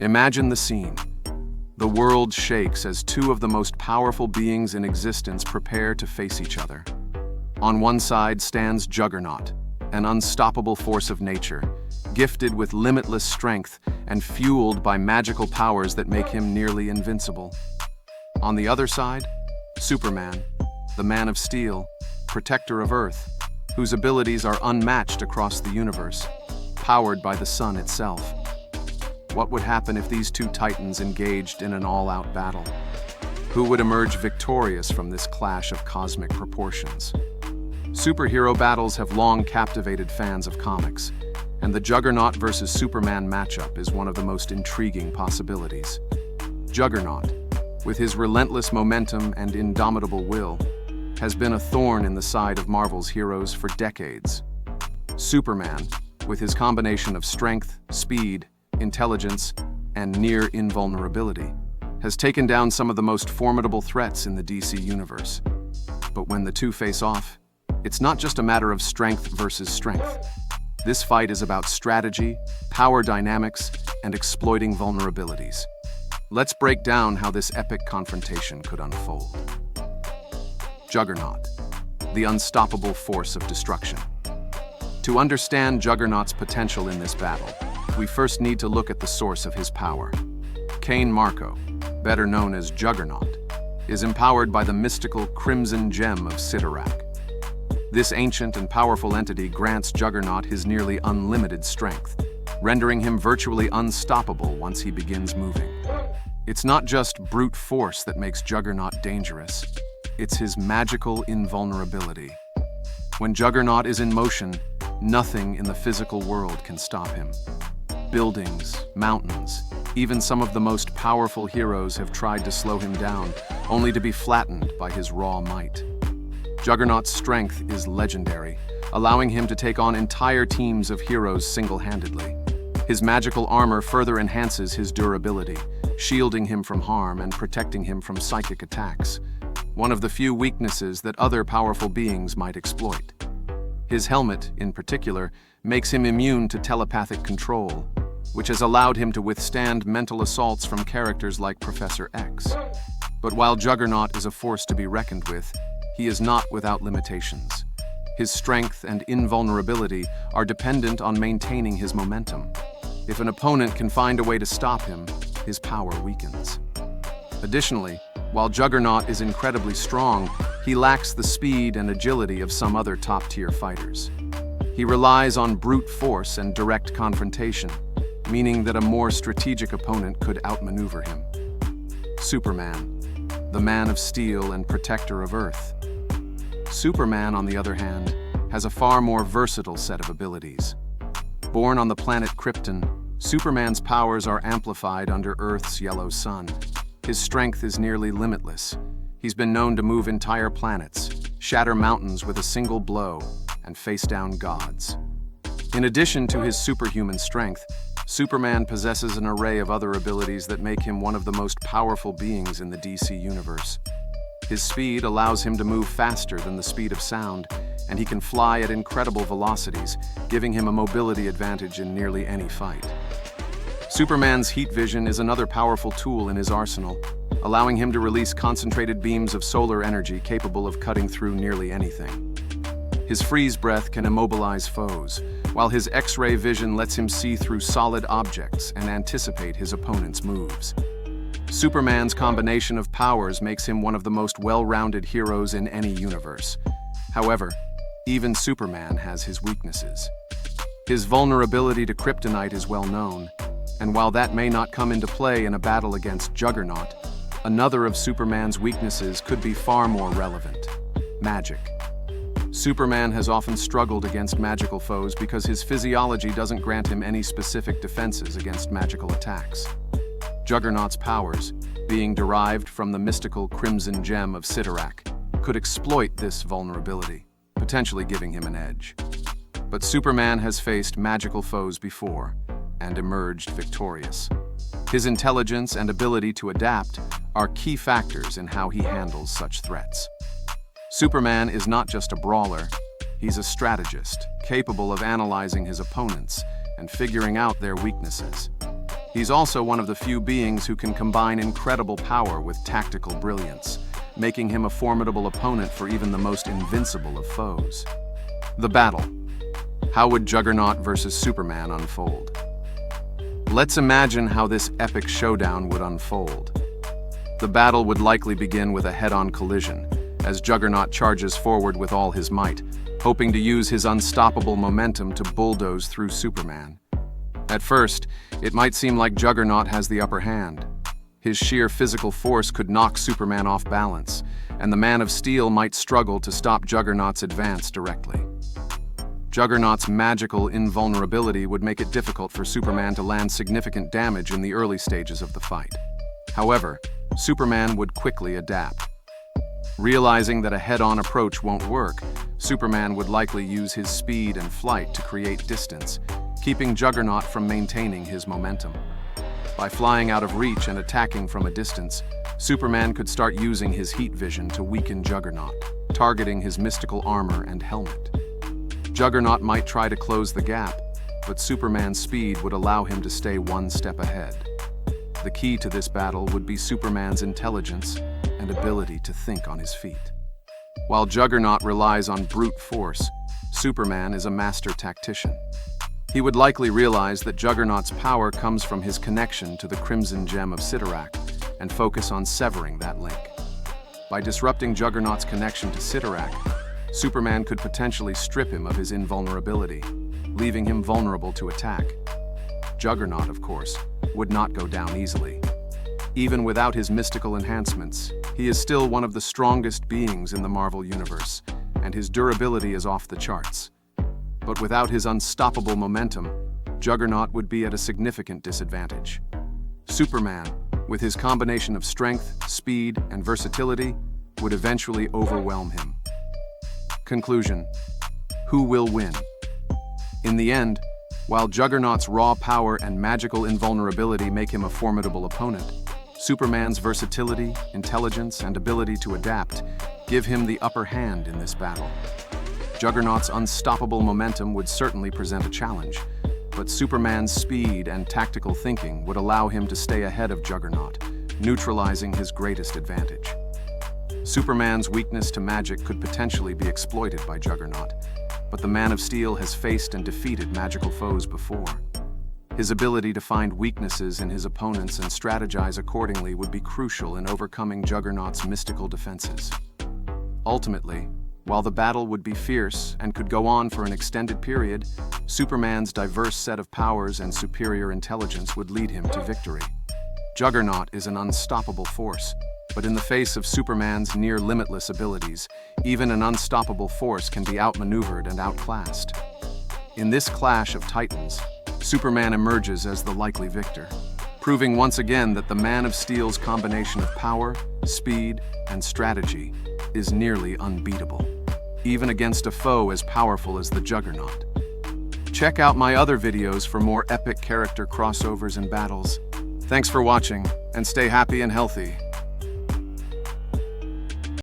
Imagine the scene. The world shakes as two of the most powerful beings in existence prepare to face each other. On one side stands Juggernaut, an unstoppable force of nature, gifted with limitless strength and fueled by magical powers that make him nearly invincible. On the other side, Superman, the Man of Steel, protector of Earth, whose abilities are unmatched across the universe, powered by the sun itself. What would happen if these two titans engaged in an all-out battle? Who would emerge victorious from this clash of cosmic proportions? Superhero battles have long captivated fans of comics, and the Juggernaut versus Superman matchup is one of the most intriguing possibilities. Juggernaut, with his relentless momentum and indomitable will, has been a thorn in the side of Marvel's heroes for decades. Superman, with his combination of strength, speed, intelligence, and near invulnerability, has taken down some of the most formidable threats in the DC universe. But when the two face off, it's not just a matter of strength versus strength. This fight is about strategy, power dynamics, and exploiting vulnerabilities. Let's break down how this epic confrontation could unfold. Juggernaut, the unstoppable force of destruction. To understand Juggernaut's potential in this battle, we first need to look at the source of his power. Cain Marko, better known as Juggernaut, is empowered by the mystical Crimson Gem of Sidorak. This ancient and powerful entity grants Juggernaut his nearly unlimited strength, rendering him virtually unstoppable once he begins moving. It's not just brute force that makes Juggernaut dangerous, it's his magical invulnerability. When Juggernaut is in motion, nothing in the physical world can stop him. Buildings, mountains, even some of the most powerful heroes have tried to slow him down, only to be flattened by his raw might. Juggernaut's strength is legendary, allowing him to take on entire teams of heroes single-handedly. His magical armor further enhances his durability, shielding him from harm and protecting him from psychic attacks, one of the few weaknesses that other powerful beings might exploit. His helmet, in particular, makes him immune to telepathic control, which has allowed him to withstand mental assaults from characters like Professor X. But while Juggernaut is a force to be reckoned with, he is not without limitations. His strength and invulnerability are dependent on maintaining his momentum. If an opponent can find a way to stop him, his power weakens. Additionally, while Juggernaut is incredibly strong, he lacks the speed and agility of some other top-tier fighters. He relies on brute force and direct confrontation, meaning that a more strategic opponent could outmaneuver him. Superman, the Man of Steel and protector of Earth. Superman, on the other hand, has a far more versatile set of abilities. Born on the planet Krypton, Superman's powers are amplified under Earth's yellow sun. His strength is nearly limitless. He's been known to move entire planets, shatter mountains with a single blow, and face down gods. In addition to his superhuman strength, Superman possesses an array of other abilities that make him one of the most powerful beings in the DC universe. His speed allows him to move faster than the speed of sound, and he can fly at incredible velocities, giving him a mobility advantage in nearly any fight. Superman's heat vision is another powerful tool in his arsenal, allowing him to release concentrated beams of solar energy capable of cutting through nearly anything. His freeze breath can immobilize foes, while his X-ray vision lets him see through solid objects and anticipate his opponent's moves. Superman's combination of powers makes him one of the most well-rounded heroes in any universe. However, even Superman has his weaknesses. His vulnerability to kryptonite is well known, and while that may not come into play in a battle against Juggernaut, another of Superman's weaknesses could be far more relevant: magic. Superman has often struggled against magical foes because his physiology doesn't grant him any specific defenses against magical attacks. Juggernaut's powers, being derived from the mystical Crimson Gem of Sidorak, could exploit this vulnerability, potentially giving him an edge. But Superman has faced magical foes before and emerged victorious. His intelligence and ability to adapt are key factors in how he handles such threats. Superman is not just a brawler, he's a strategist, capable of analyzing his opponents and figuring out their weaknesses. He's also one of the few beings who can combine incredible power with tactical brilliance, making him a formidable opponent for even the most invincible of foes. The battle. How would Juggernaut versus Superman unfold? Let's imagine how this epic showdown would unfold. The battle would likely begin with a head-on collision, as Juggernaut charges forward with all his might, hoping to use his unstoppable momentum to bulldoze through Superman. At first, it might seem like Juggernaut has the upper hand. His sheer physical force could knock Superman off balance, and the Man of Steel might struggle to stop Juggernaut's advance directly. Juggernaut's magical invulnerability would make it difficult for Superman to land significant damage in the early stages of the fight. However, Superman would quickly adapt. Realizing that a head-on approach won't work, Superman would likely use his speed and flight to create distance, keeping Juggernaut from maintaining his momentum. By flying out of reach and attacking from a distance, Superman could start using his heat vision to weaken Juggernaut, targeting his mystical armor and helmet. Juggernaut might try to close the gap, but Superman's speed would allow him to stay one step ahead. The key to this battle would be Superman's intelligence and ability to think on his feet. While Juggernaut relies on brute force, Superman is a master tactician. He would likely realize that Juggernaut's power comes from his connection to the Crimson Gem of Cyttorak and focus on severing that link. By disrupting Juggernaut's connection to Cyttorak, Superman could potentially strip him of his invulnerability, leaving him vulnerable to attack. Juggernaut, of course, would not go down easily. Even without his mystical enhancements, he is still one of the strongest beings in the Marvel Universe, and his durability is off the charts. But without his unstoppable momentum, Juggernaut would be at a significant disadvantage. Superman, with his combination of strength, speed, and versatility, would eventually overwhelm him. Conclusion: who will win? In the end, while Juggernaut's raw power and magical invulnerability make him a formidable opponent, Superman's versatility, intelligence, and ability to adapt give him the upper hand in this battle. Juggernaut's unstoppable momentum would certainly present a challenge, but Superman's speed and tactical thinking would allow him to stay ahead of Juggernaut, neutralizing his greatest advantage. Superman's weakness to magic could potentially be exploited by Juggernaut, but the Man of Steel has faced and defeated magical foes before. His ability to find weaknesses in his opponents and strategize accordingly would be crucial in overcoming Juggernaut's mystical defenses. Ultimately, while the battle would be fierce and could go on for an extended period, Superman's diverse set of powers and superior intelligence would lead him to victory. Juggernaut is an unstoppable force, but in the face of Superman's near-limitless abilities, even an unstoppable force can be outmaneuvered and outclassed. In this clash of titans, Superman emerges as the likely victor, proving once again that the Man of Steel's combination of power, speed, and strategy is nearly unbeatable, even against a foe as powerful as the Juggernaut. Check out my other videos for more epic character crossovers and battles. Thanks for watching, and stay happy and healthy.